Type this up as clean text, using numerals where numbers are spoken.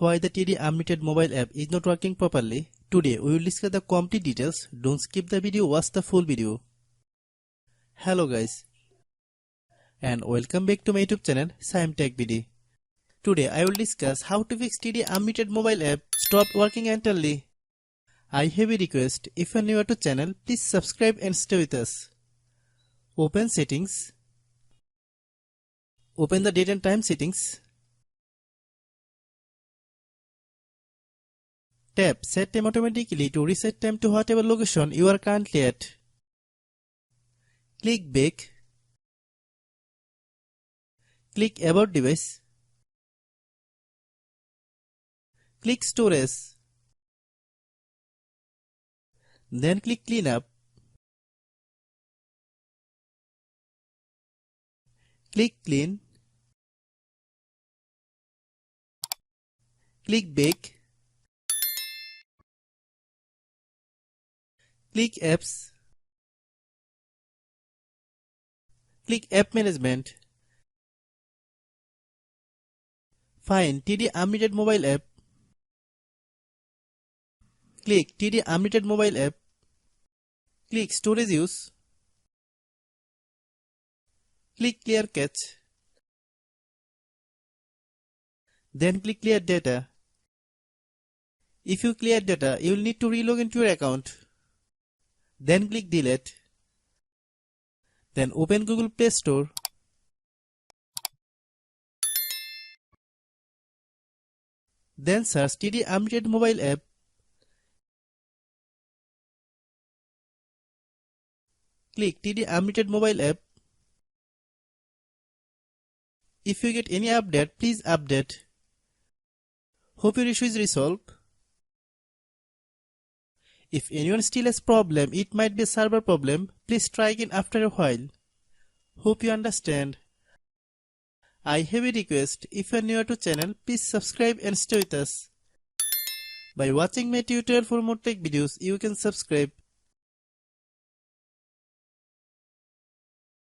Why the TD Unlimited mobile app is not working properly? Today we will discuss the complete details. Don't skip the video, watch the full video. Hello guys, and welcome back to my YouTube channel Shaem Tech BD. Today I will discuss how to fix TD Unlimited mobile app stopped working entirely. I have a request. If you are new to channel, please subscribe and stay with us. Open settings. Open the date and time settings. Tap Set Time automatically to reset time to whatever location you are currently at. Click Back. Click About Device. Click Storage. Then click Cleanup. Click Clean. Click Back. Click Apps. Click App Management. Find TD Unlimited mobile app. Click TD Unlimited mobile app. Click Storage Use. Click Clear Cache. Then click Clear Data. If you clear data, you will need to relog into your account. Then click Delete. Then open Google Play Store. Then search TD Unlimited mobile app. Click TD Unlimited mobile app. If you get any update, please update. Hope your issue is resolved. If anyone still has problem, it might be a server problem. Please try again after a while. Hope you understand. I have a request. If you are new to channel, please subscribe and stay with us. By watching my tutorial for more tech videos, you can subscribe.